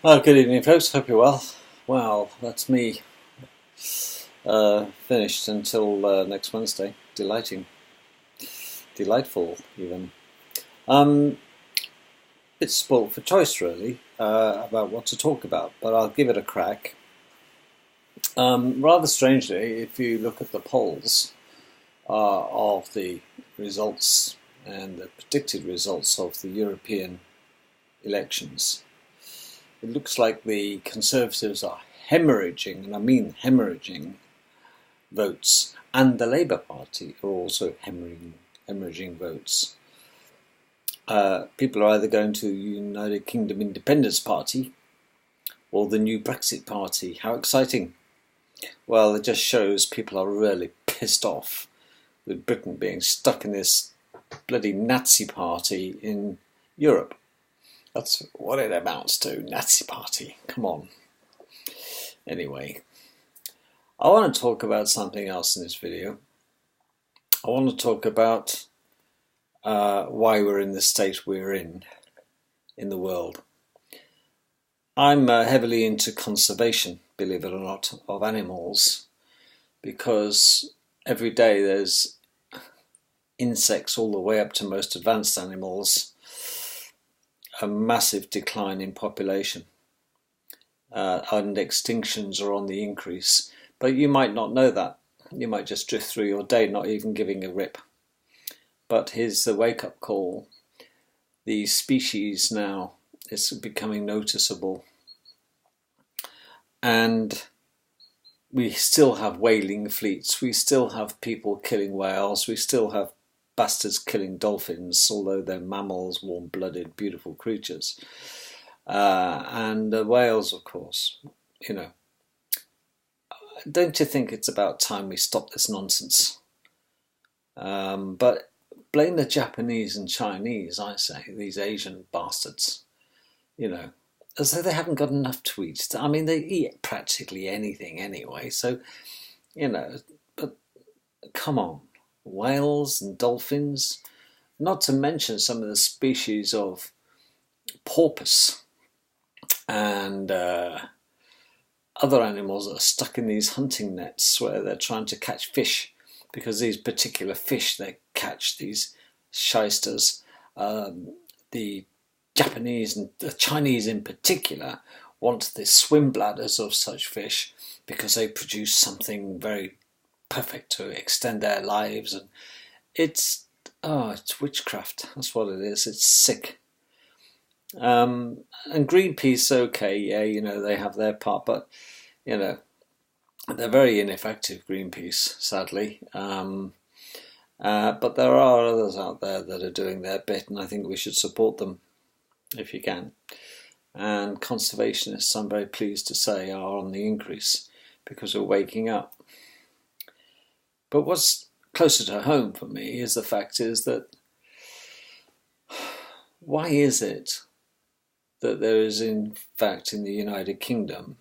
Good evening, folks. Hope you're well. Well, that's me finished until next Wednesday. Delightful, even. Um, Bit spoilt for choice, really, about what to talk about, but I'll give it a crack. Rather strangely, if you look at the polls of the results and the predicted results of the European elections, it looks like the Conservatives are hemorrhaging, and I mean hemorrhaging, votes, and the Labour Party are also hemorrhaging votes. People are either going to the United Kingdom Independence Party or the new Brexit Party. How exciting! Well, it just shows people are really pissed off with Britain being stuck in this bloody Nazi party in Europe. That's what it amounts to, Nazi party. Come on. Anyway, I want to talk about something else in this video. I want to talk about why we're in the state we're in the world. I'm heavily into conservation, believe it or not, of animals, because every day there's insects all the way up to most advanced animals, a massive decline in population, and extinctions are on the increase. But you might not know that. You might just drift through your day not even giving a rip. But here's the wake-up call. The species now is becoming noticeable. And we still have whaling fleets. We still have people killing whales. We still have bastards killing dolphins, although they're mammals, warm-blooded, beautiful creatures. And whales, of course. You know, don't you think it's about time we stop this nonsense? But blame the Japanese and Chinese, I say, these Asian bastards, you know, as though they haven't got enough to eat. I mean, they eat practically anything anyway, so, you know, but come on, whales and dolphins, not to mention some of the species of porpoise and other animals that are stuck in these hunting nets where they're trying to catch fish, because these particular fish they catch, these shysters, the Japanese and the Chinese in particular, want the swim bladders of such fish because they produce something very perfect to extend their lives. And it's witchcraft. That's what it is. It's sick. And Greenpeace, okay, yeah, you know, they have their part, but, you know, they're very ineffective, Greenpeace, sadly. But there are others out there that are doing their bit, and I think we should support them if you can. And conservationists, I'm very pleased to say, are on the increase because we're waking up. But what's closer to home for me is the fact is that why is it that there is, in fact, in the United Kingdom,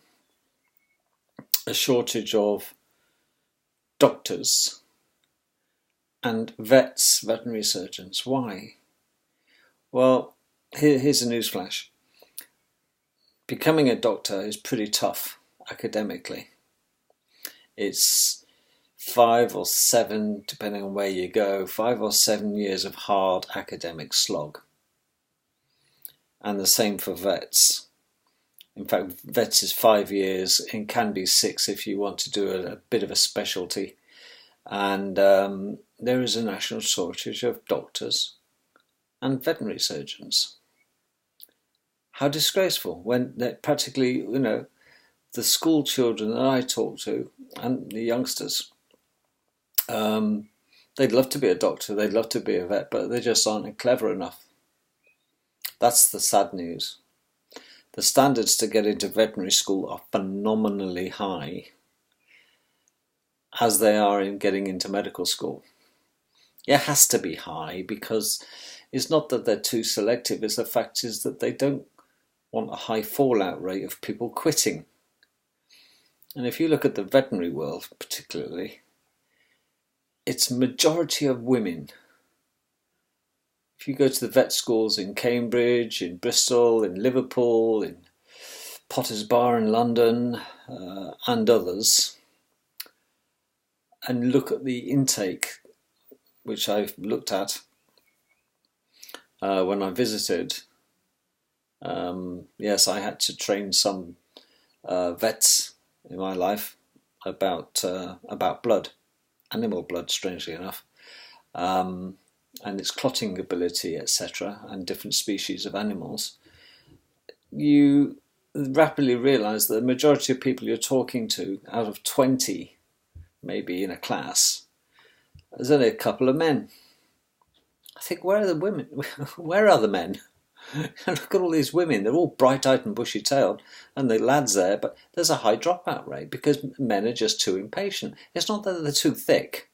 a shortage of doctors and vets, veterinary surgeons? Why? Well, here's a newsflash. Becoming a doctor is pretty tough academically. It's 5 or 7, depending on where you go, 5 or 7 years of hard academic slog. And the same for vets. In fact, vets is 5 years and can be 6 if you want to do a bit of a specialty. And there is a national shortage of doctors and veterinary surgeons. How disgraceful when practically, you know, the school children that I talk to and the youngsters, they'd love to be a doctor, they'd love to be a vet, but they just aren't clever enough. That's the sad news. The standards to get into veterinary school are phenomenally high, as they are in getting into medical school. It has to be high because it's not that they're too selective, it's the fact is that they don't want a high fallout rate of people quitting. And if you look at the veterinary world particularly, it's a majority of women. If you go to the vet schools in Cambridge, in Bristol, in Liverpool, in Potter's Bar in London and others, and look at the intake, which I've looked at when I visited. Yes, I had to train some vets in my life about blood, animal blood, strangely enough, and its clotting ability, etc., and different species of animals. You rapidly realise that the majority of people you're talking to, out of 20, maybe in a class, there's only a couple of men. I think, where are the women? Where are the men? Look at all these women, they're all bright-eyed and bushy-tailed, and the lads there, but there's a high dropout rate because men are just too impatient. It's not that they're too thick,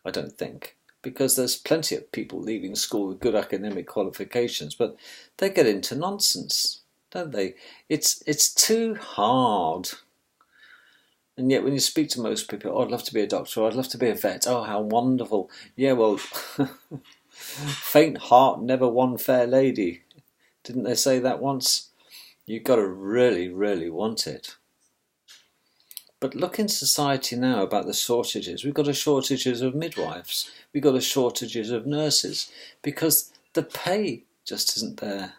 I don't think, because there's plenty of people leaving school with good academic qualifications, but they get into nonsense, don't they? It's too hard. And yet when you speak to most people, oh, I'd love to be a doctor, I'd love to be a vet, oh, how wonderful. Yeah, well, faint heart never won fair lady. Didn't they say that once? You've got to really, really want it. But look in society now about the shortages. We've got a shortages of midwives. We've got a shortages of nurses because the pay just isn't there.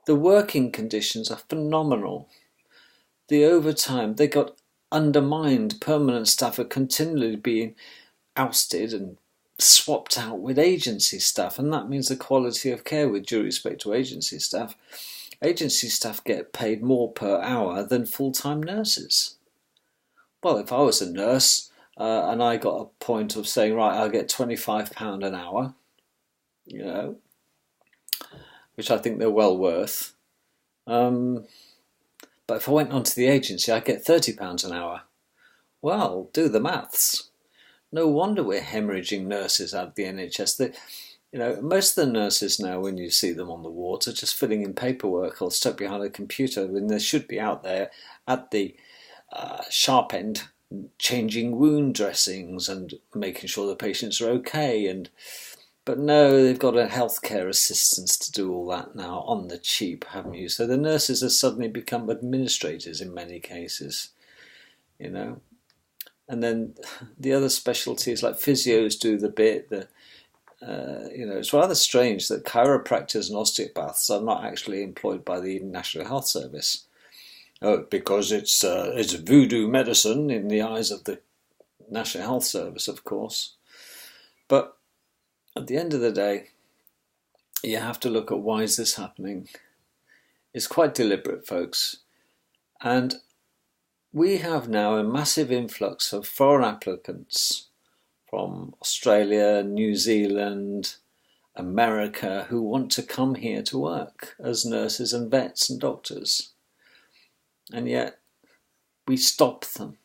The working conditions are phenomenal. The overtime, they got undermined. Permanent staff are continually being ousted and swapped out with agency staff, and that means the quality of care, with due respect to agency staff get paid more per hour than full-time nurses. Well, if I was a nurse and I got a point of saying, right, I'll get £25 an hour, you know, which I think they're well worth, but if I went onto the agency, I'd get £30 an hour. Well, do the maths. No wonder we're hemorrhaging nurses out of the NHS. Most of the nurses now, when you see them on the wards, are just filling in paperwork or stuck behind a computer when they should be out there at the sharp end, changing wound dressings and making sure the patients are okay. But no, they've got a healthcare assistant to do all that now on the cheap, haven't you? So the nurses have suddenly become administrators in many cases, you know. And then the other specialties like physios do the bit. It's rather strange that chiropractors and osteopaths are not actually employed by the National Health Service. Because it's voodoo medicine in the eyes of the National Health Service, of course. But at the end of the day, you have to look at why is this happening. It's quite deliberate, folks. And we have now a massive influx of foreign applicants from Australia, New Zealand, America, who want to come here to work as nurses and vets and doctors. And yet we stop them.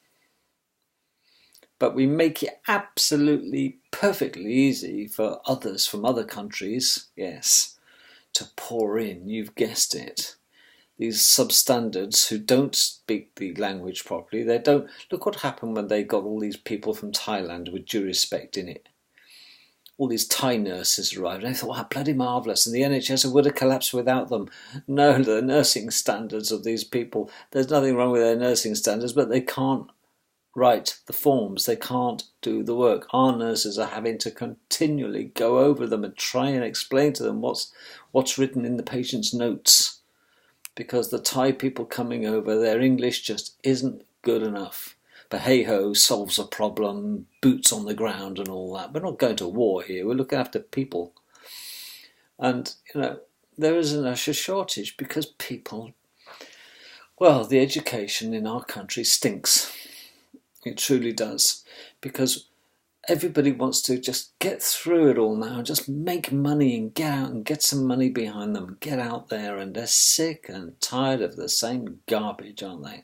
But we make it absolutely perfectly easy for others from other countries, yes, to pour in, you've guessed it. These substandards who don't speak the language properly, they don't. Look what happened when they got all these people from Thailand with due respect in it. All these Thai nurses arrived and they thought, wow, bloody marvellous, and the NHS would have collapsed without them. No, the nursing standards of these people, there's nothing wrong with their nursing standards, but they can't write the forms, they can't do the work. Our nurses are having to continually go over them and try and explain to them what's written in the patient's notes, because the Thai people coming over, their English just isn't good enough. But hey-ho, solves a problem, boots on the ground and all that. We're not going to war here, we're looking after people. And, there is an usher shortage because people, well, the education in our country stinks. It truly does. Because everybody wants to just get through it all now, just make money and get out and get some money behind them, get out there, and they're sick and tired of the same garbage, aren't they?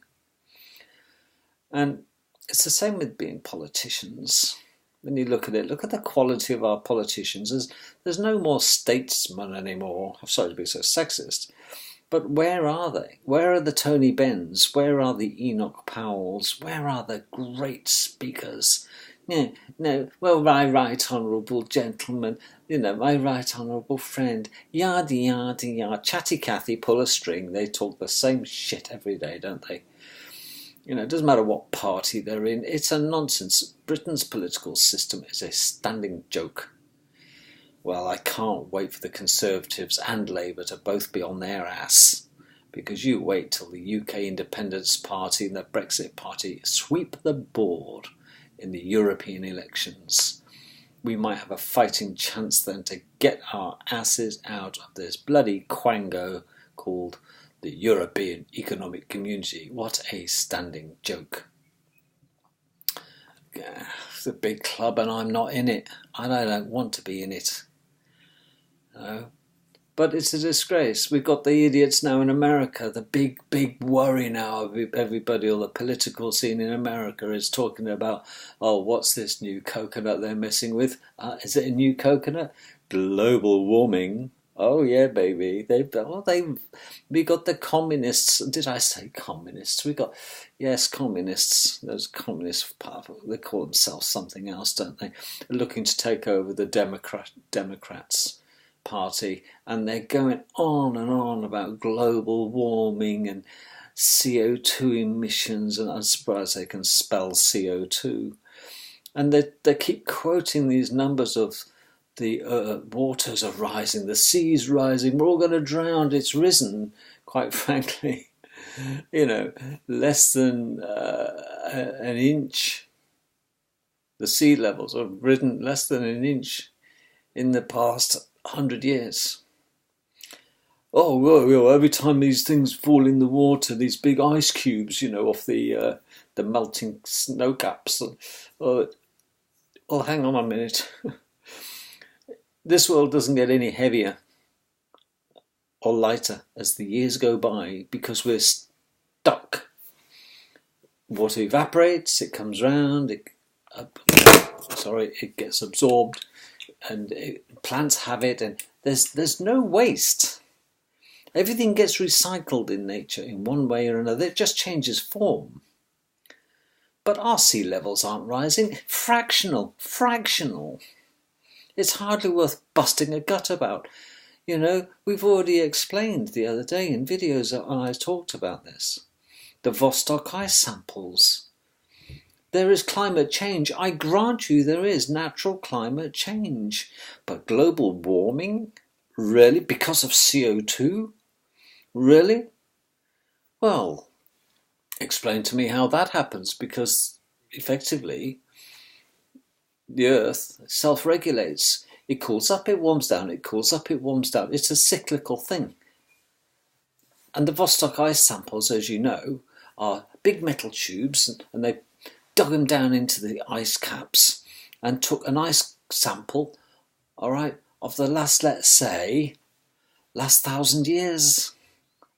And it's the same with being politicians. When you look at it, look at the quality of our politicians. There's no more statesmen anymore. I'm sorry to be so sexist. But where are they? Where are the Tony Benns? Where are the Enoch Powells? Where are the great speakers Yeah, no, well, my right honourable gentleman, my right honourable friend, yada yada yada, chatty Cathy, pull a string. They talk the same shit every day, don't they? It doesn't matter what party they're in. It's a nonsense. Britain's political system is a standing joke. Well, I can't wait for the Conservatives and Labour to both be on their ass, because you wait till the UK Independence Party and the Brexit Party sweep the board in the European elections. We might have a fighting chance then to get our asses out of this bloody quango called the European Economic Community. What a standing joke. It's a big club and I'm not in it, and I don't want to be in it. But it's a disgrace. We've got the idiots now in America. The big worry now of everybody, or the political scene in America, is talking about, oh, what's this new coconut they're messing with? Is it a new coconut? Global warming. Oh yeah, baby. We got the communists. Did I say communists? Yes, communists. Those communists, they call themselves something else, don't they? They're looking to take over the Democrats Party, and they're going on and on about global warming and CO2 emissions, and I'm surprised they can spell CO2. And they keep quoting these numbers of the waters are rising, the sea's rising, we're all going to drown. It's risen, quite frankly, less than an inch. The sea levels have risen less than an inch in the past 100 years. Oh, well, every time these things fall in the water, these big ice cubes, off the melting snow caps. Well, hang on a minute. This world doesn't get any heavier or lighter as the years go by because we're stuck. Water evaporates, it comes round, it gets absorbed, and plants have it, and there's no waste. Everything gets recycled in nature in one way or another. It just changes form. But our sea levels aren't rising. Fractional. It's hardly worth busting a gut about. We've already explained the other day in videos that I talked about this. The Vostok ice samples. There is climate change. I grant you there is natural climate change. But global warming? Really? Because of CO2? Really? Well, explain to me how that happens, because effectively the Earth self-regulates. It cools up, it warms down, it cools up, it warms down. It's a cyclical thing. And the Vostok ice samples, as you know, are big metal tubes, and they dug them down into the ice caps and took an ice sample, of the last 1,000 years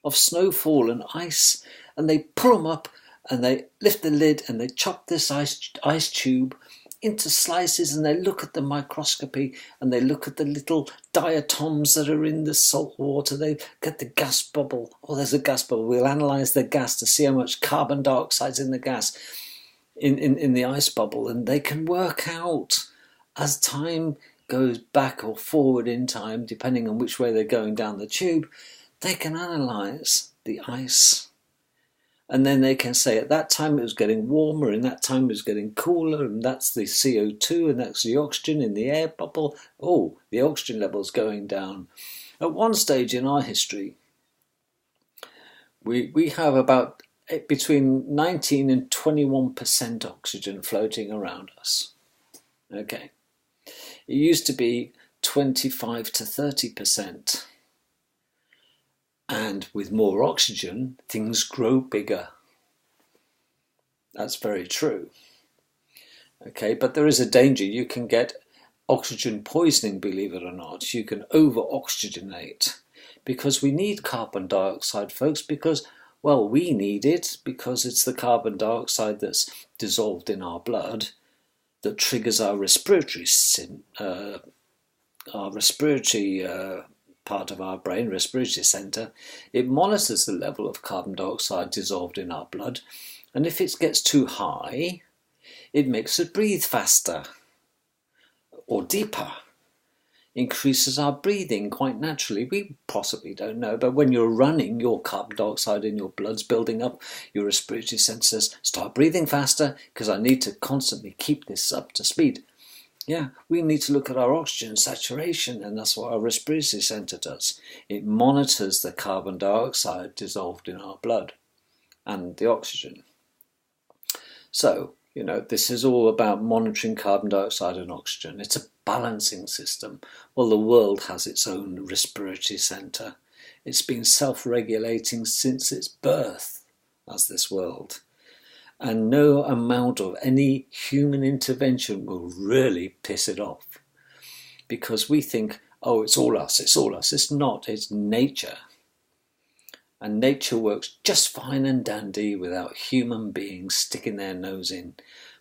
of snowfall and ice, and they pull them up and they lift the lid and they chop this ice tube into slices, and they look at the microscopy and they look at the little diatoms that are in the salt water. They get the gas bubble. Oh, there's a gas bubble. We'll analyse the gas to see how much carbon dioxide's in the gas, in the ice bubble, and they can work out, as time goes back or forward in time, depending on which way they're going down the tube, they can analyse the ice. And then they can say at that time it was getting warmer, and that time it was getting cooler, and that's the CO2, and that's the oxygen in the air bubble. Oh, the oxygen level's going down. At one stage in our history, we have about between 19 and 21% oxygen floating around us. Okay. It used to be 25 to 30%. And with more oxygen, things grow bigger. That's very true. Okay, but there is a danger. You can get oxygen poisoning, believe it or not. You can over-oxygenate, because we need carbon dioxide, folks, because, well, we need it because it's the carbon dioxide that's dissolved in our blood that triggers our respiratory part of our brain, respiratory centre. It monitors the level of carbon dioxide dissolved in our blood, and if it gets too high, It makes us breathe faster or deeper. Increases our breathing quite naturally. We possibly don't know, but when you're running, your carbon dioxide in your blood's building up, your respiratory sensors start breathing faster because I need to constantly keep this up to speed. Yeah, we need to look at our oxygen saturation, and that's what our respiratory center does. It monitors the carbon dioxide dissolved in our blood and the oxygen. So, this is all about monitoring carbon dioxide and oxygen. It's a balancing system. Well, the world has its own respiratory center. It's been self-regulating since its birth as this world. And no amount of any human intervention will really piss it off. Because we think, oh, it's all us, it's all us. It's not, it's nature. And nature works just fine and dandy without human beings sticking their nose in.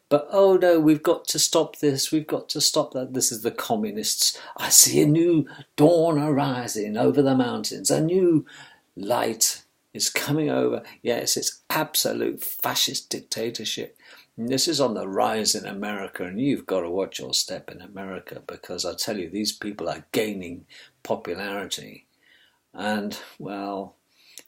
But oh no, we've got to stop this, we've got to stop that. This is the communists. I see a new dawn arising over the mountains. A new light is coming over. Yes, it's absolute fascist dictatorship. And this is on the rise in America, and you've got to watch your step in America, because I tell you, these people are gaining popularity. And, well,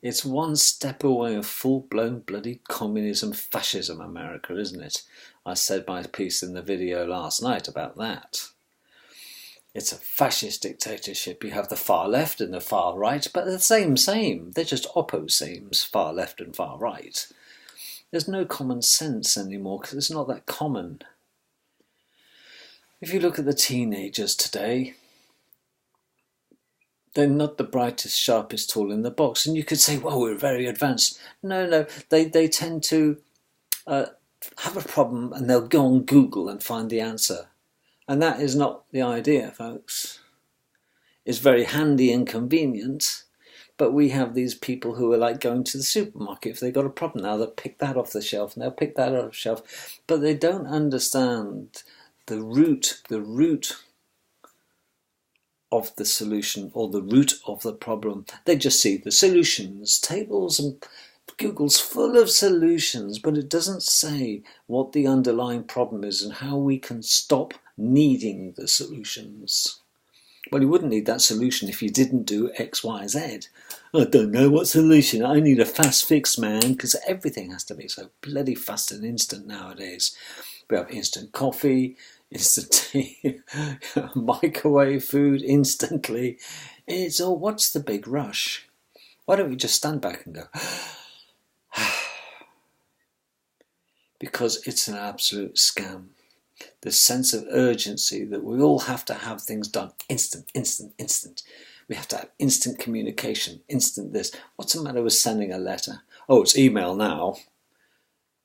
it's one step away of full-blown bloody communism, fascism America, isn't it? I said my piece in the video last night about that. It's a fascist dictatorship. You have the far left and the far right, but they're the same. They're just opposames, far left and far right. There's no common sense anymore because it's not that common. If you look at the teenagers today, they're not the brightest, sharpest tool in the box. And you could say, well, we're very advanced. No, they tend to have a problem and they'll go on Google and find the answer. And that is not the idea, folks. It's very handy and convenient, but we have these people who are like going to the supermarket. If they've got a problem now, they'll pick that off the shelf and they'll pick that off the shelf. But they don't understand the root of the solution or the root of the problem. They just see the solutions tables, and Google's full of solutions, but it doesn't say what the underlying problem is and how we can stop needing the solutions. Well, you wouldn't need that solution if you didn't do X, Y, Z. I don't know what solution. I need a fast fix, man, because everything has to be so bloody fast and instant nowadays. We have instant coffee, instant tea, microwave food instantly. It's all, what's the big rush? Why don't we just stand back and go, because it's an absolute scam. The sense of urgency that we all have to have things done instant. We have to have instant communication, instant this. What's the matter with sending a letter? Oh, it's email now.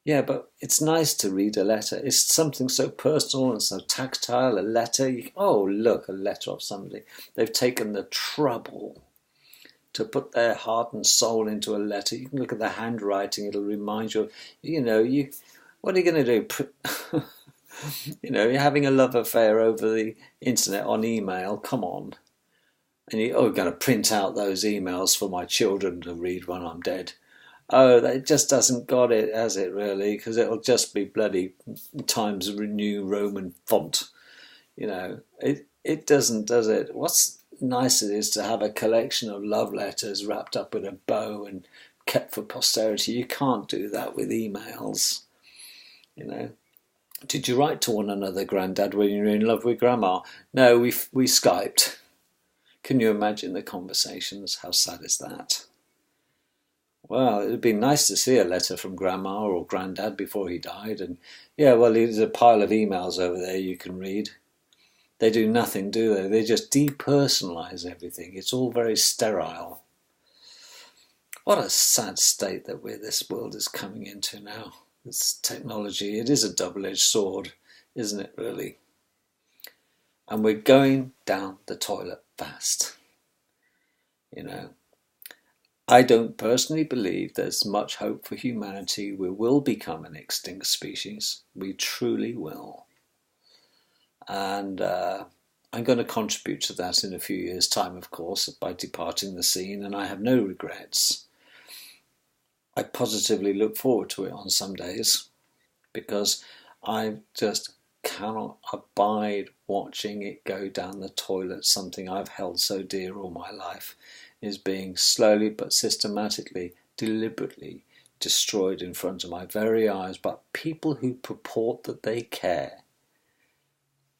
Yeah, but it's nice to read a letter. It's something so personal and so tactile, a letter. Oh, look, a letter of somebody. They've taken the trouble to put their heart and soul into a letter. You can look at the handwriting. It'll remind you, what are you going to do? You're having a love affair over the internet on email. Come on. And we're going to print out those emails for my children to read when I'm dead. Oh, that just doesn't got it, has it, really? Because it'll just be bloody Times New Roman font. It doesn't, does it? What's nice it is to have a collection of love letters wrapped up in a bow and kept for posterity. You can't do that with emails. Did you write to one another, Grandad, when you were in love with Grandma? No, we Skyped. Can you imagine the conversations? How sad is that? Well, it would be nice to see a letter from Grandma or Grandad before he died. And there's a pile of emails over there you can read. They do nothing, do they? They just depersonalise everything. It's all very sterile. What a sad state that this world is coming into now. This technology, it is a double-edged sword, isn't it, really? And we're going down the toilet fast. I don't personally believe there's much hope for humanity. We will become an extinct species. We truly will. And I'm going to contribute to that in a few years' time, of course, by departing the scene, and I have no regrets. I positively look forward to it on some days, because I just cannot abide watching it go down the toilet. Something I've held so dear all my life is being slowly but systematically, deliberately destroyed in front of my very eyes by people who purport that they care.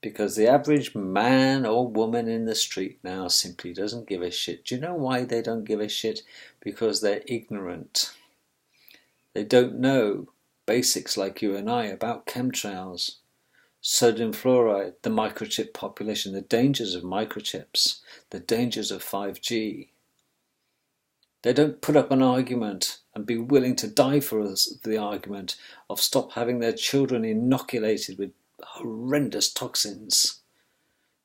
Because the average man or woman in the street now simply doesn't give a shit. Do you know why they don't give a shit? Because they're ignorant. They don't know basics like you and I about chemtrails, sodium fluoride, the microchip population, the dangers of microchips, the dangers of 5G. They don't put up an argument and be willing to die for the argument of stop having their children inoculated with horrendous toxins.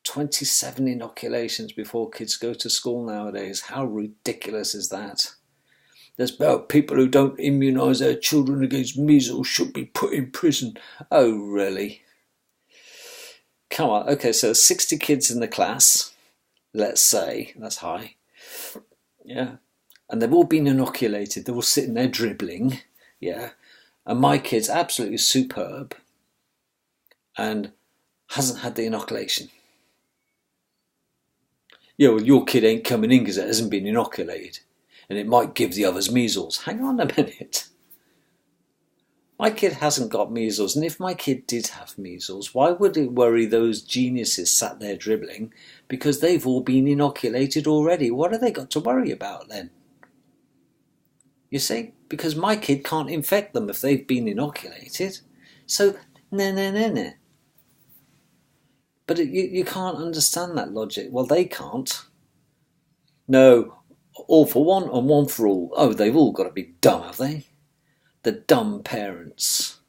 27 inoculations before kids go to school nowadays. How ridiculous is that? There's about people who don't immunise their children against measles should be put in prison. Oh, really? Come on. Okay, so 60 kids in the class, let's say. That's high. Yeah. And they've all been inoculated. They're all sitting there dribbling. Yeah. And my kid's absolutely superb and hasn't had the inoculation. Yeah, well, your kid ain't coming in because it hasn't been inoculated. And it might give the others measles. Hang on a minute. My kid hasn't got measles, and if my kid did have measles, why would it worry those geniuses sat there dribbling? Because they've all been inoculated already. What have they got to worry about then? You see? Because my kid can't infect them if they've been inoculated. So, no. But you can't understand that logic. Well, they can't. No, all for one and one for all. Oh, they've all got to be dumb, have they? The dumb parents.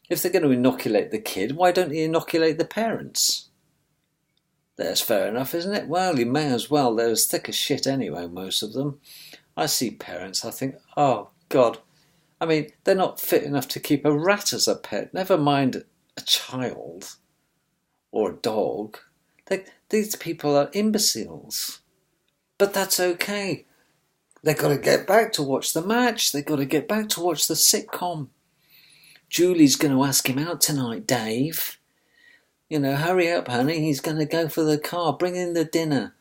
If they're going to inoculate the kid, why don't you inoculate the parents? That's fair enough, isn't it? Well, you may as well. They're as thick as shit anyway, most of them. I see parents, I think, oh, God. I mean, they're not fit enough to keep a rat as a pet, never mind a child or a dog. These people are imbeciles. But that's okay. They've got to get back to watch the match. They've got to get back to watch the sitcom. Julie's going to ask him out tonight, Dave. You know, hurry up, honey. He's going to go for the car. Bring in the dinner.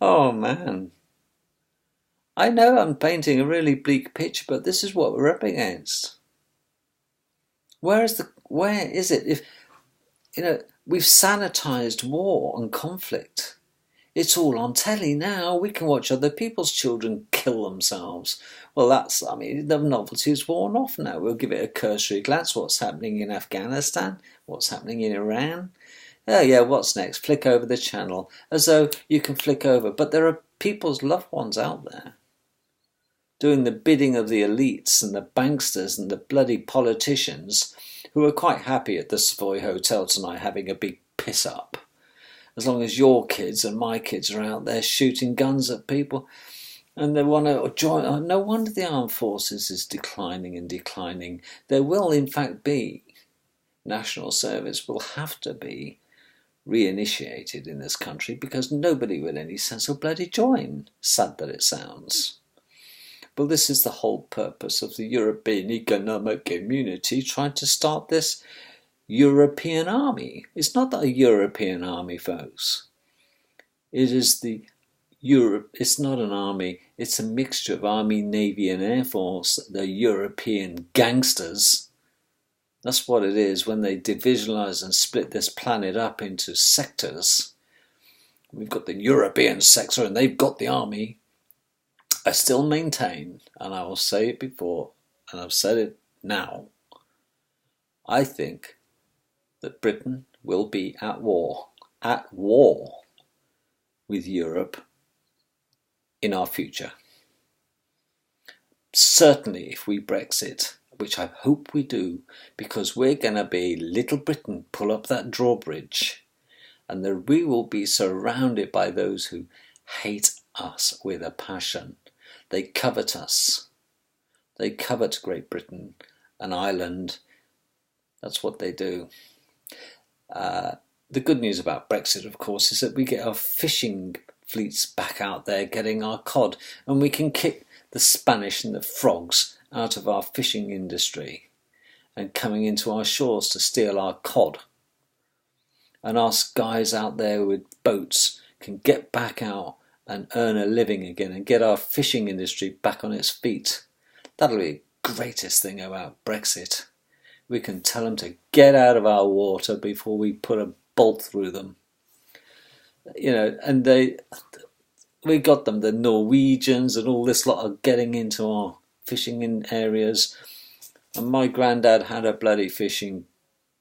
Oh, man. I know I'm painting a really bleak picture, but this is what we're up against. Where is it? If, you know, we've sanitized war and conflict. It's all on telly now. We can watch other people's children kill themselves. Well, the novelty's worn off now. We'll give it a cursory glance. What's happening in Afghanistan? What's happening in Iran? Oh, yeah, what's next? Flick over the channel. As though you can flick over. But there are people's loved ones out there doing the bidding of the elites and the banksters and the bloody politicians who are quite happy at the Savoy Hotel tonight having a big piss up. As long as your kids and my kids are out there shooting guns at people and they want to join. No wonder the armed forces is declining and declining. There will, in fact, be national service will have to be reinitiated in this country because nobody with any sense will bloody join. Sad that it sounds. But this is the whole purpose of the European Economic Community trying to start this European army. It's not a European army, folks. It is it's not an army. It's a mixture of army, navy and air force. The European gangsters. That's what it is when they divisionalize and split this planet up into sectors. We've got the European sector and they've got the army. I still maintain, and I will say it before, and I've said it now, I think that Britain will be at war with Europe in our future. Certainly if we Brexit, which I hope we do, because we're going to be Little Britain, pull up that drawbridge, and we will be surrounded by those who hate us with a passion. They covet us. They covet Great Britain and Ireland. That's what they do. The good news about Brexit, of course, is that we get our fishing fleets back out there getting our cod, and we can kick the Spanish and the frogs out of our fishing industry and coming into our shores to steal our cod. And our guys out there with boats can get back out and earn a living again and get our fishing industry back on its feet. That'll be the greatest thing about Brexit. We can tell them to get out of our water before we put a bolt through them. And we got them, the Norwegians and all this lot are getting into our fishing in areas. And my granddad had a bloody fishing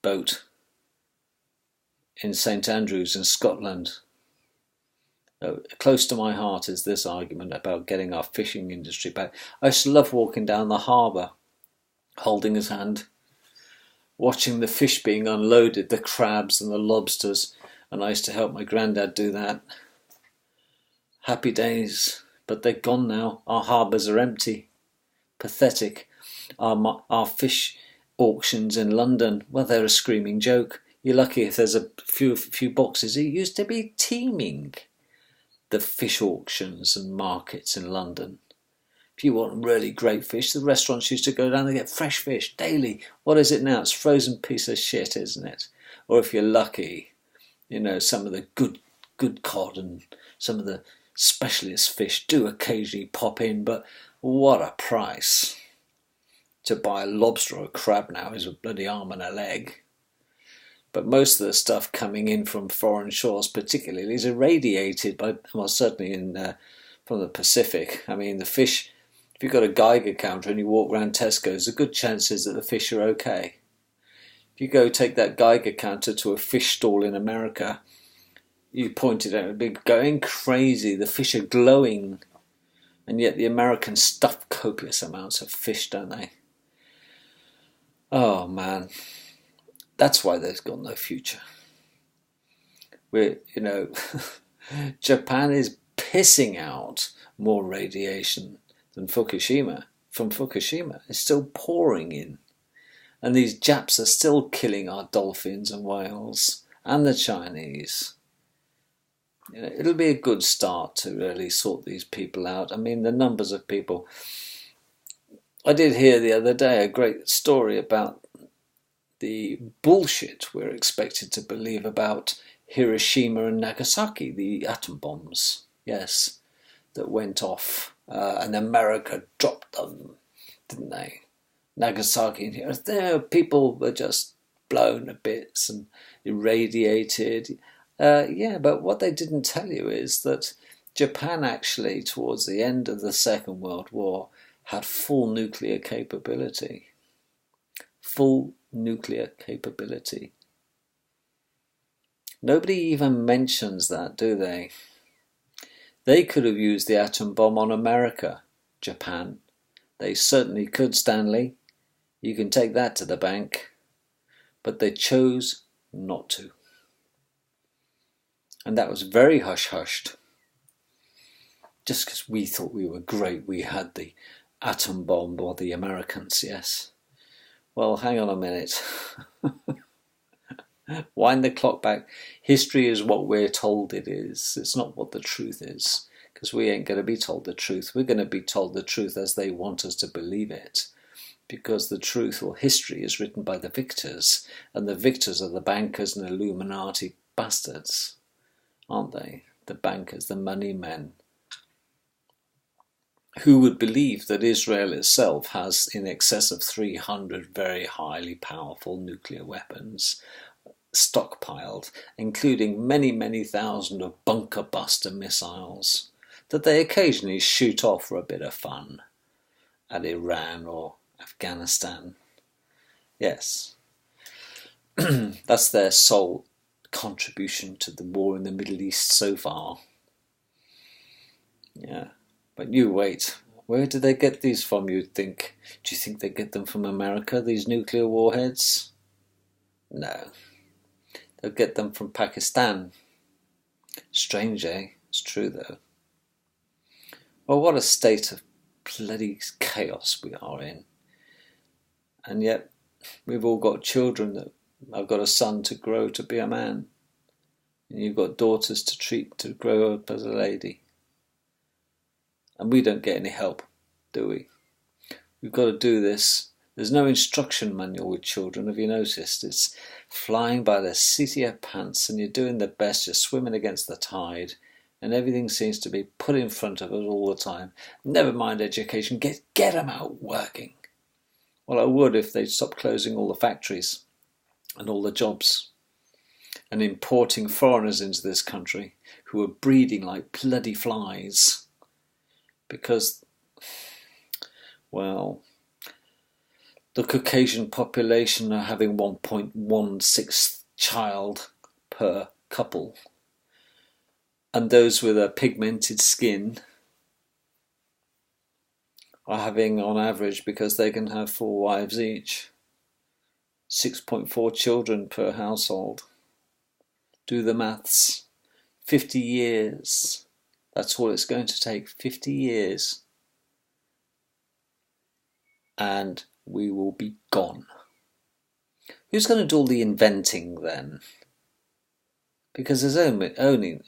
boat in St Andrews in Scotland. Close to my heart is this argument about getting our fishing industry back. I used to love walking down the harbour, holding his hand, watching the fish being unloaded, the crabs and the lobsters, and I used to help my granddad do that. Happy days, but they're gone now. Our harbours are empty. Pathetic. Our fish auctions in London, well, they're a screaming joke. You're lucky if there's a few boxes. It used to be teeming, the fish auctions and markets in London. If you want really great fish, the restaurants used to go down and get fresh fish daily. What is it now? It's frozen piece of shit, isn't it? Or if you're lucky, some of the good cod and some of the specialist fish do occasionally pop in, but what a price. To buy a lobster or a crab now is a bloody arm and a leg. But most of the stuff coming in from foreign shores particularly is irradiated by, certainly from the Pacific. I mean, the fish, if you've got a Geiger counter and you walk around Tesco's, a good chance is that the fish are okay. If you go take that Geiger counter to a fish stall in America, you point it out, it'd be going crazy. The fish are glowing. And yet the Americans stuff copious amounts of fish, don't they? Oh, man. That's why they've got no future. Japan is pissing out more radiation than Fukushima. From Fukushima, it's still pouring in. And these Japs are still killing our dolphins and whales and the Chinese. It'll be a good start to really sort these people out. I mean, the numbers of people. I did hear the other day a great story about the bullshit we're expected to believe about Hiroshima and Nagasaki, the atom bombs, yes, that went off, and America dropped them, didn't they? Nagasaki and Hiroshima, people were just blown to bits and irradiated. But what they didn't tell you is that Japan actually, towards the end of the Second World War, had full nuclear capability. Full nuclear capability. Nobody even mentions that, do they? They could have used the atom bomb on America, Japan. They certainly could, Stanley. You can take that to the bank. But they chose not to. And that was very hush-hushed. Just because we thought we were great, we had the atom bomb, or the Americans, yes. Well, hang on a minute. Wind the clock back. History is what we're told it is. It's not what the truth is. Because we ain't going to be told the truth. We're going to be told the truth as they want us to believe it. Because the truth, or history, is written by the victors. And the victors are the bankers and Illuminati bastards. Aren't they? The bankers, the money men. Who would believe that Israel itself has in excess of 300 very highly powerful nuclear weapons stockpiled, including many, many thousand of bunker buster missiles that they occasionally shoot off for a bit of fun at Iran or Afghanistan. Yes, that's their sole contribution to the war in the Middle East so far. Yeah. But you wait, where do they get these from, you'd think? Do you think they get them from America, these nuclear warheads? No. They'll get them from Pakistan. Strange, eh? It's true, though. Well, what a state of bloody chaos we are in. And yet, we've all got children that I've got a son to grow to be a man. And you've got daughters to treat to grow up as a lady. And we don't get any help, do we? We've got to do this. There's no instruction manual with children, have you noticed? It's flying by the seat of your pants, and you're doing the best, you're swimming against the tide, and everything seems to be put in front of us all the time. Never mind education, get them out working. Well, I would if they'd stop closing all the factories and all the jobs and importing foreigners into this country who are breeding like bloody flies. Because, well, the Caucasian population are having 1.16 child per couple. And those with a pigmented skin are having, on average, because they can have 4 wives each, 6.4 children per household. Do the maths. 50 years. That's all it's going to take, 50 years. And we will be gone. Who's going to do all the inventing then? Because there's only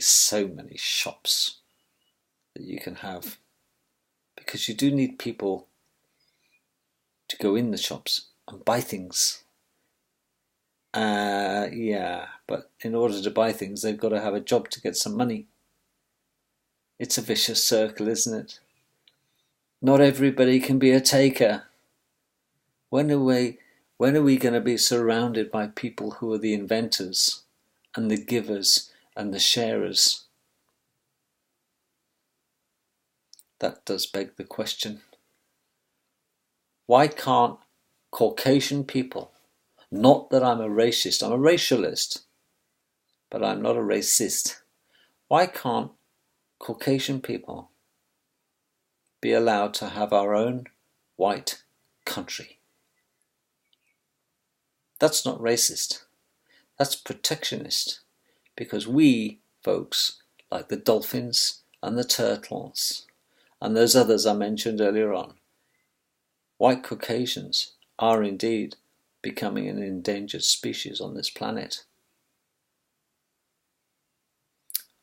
so many shops that you can have. Because you do need people to go in the shops and buy things. Yeah, but in order to buy things, they've got to have a job to get some money. It's a vicious circle, isn't it? Not everybody can be a taker. When are we going to be surrounded by people who are the inventors and the givers and the sharers? That does beg the question. Why can't Caucasian people, not that I'm a racist, I'm a racialist, but I'm not a racist. Why can't Caucasian people be allowed to have our own white country? That's not racist. That's protectionist. Because we, folks, like the dolphins and the turtles and those others I mentioned earlier on, white Caucasians are indeed becoming an endangered species on this planet.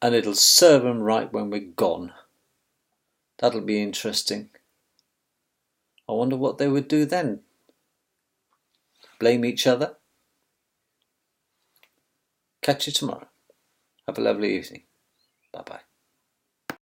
And it'll serve them right when we're gone. That'll be interesting. I wonder what they would do then. Blame each other? Catch you tomorrow. Have a lovely evening. Bye-bye.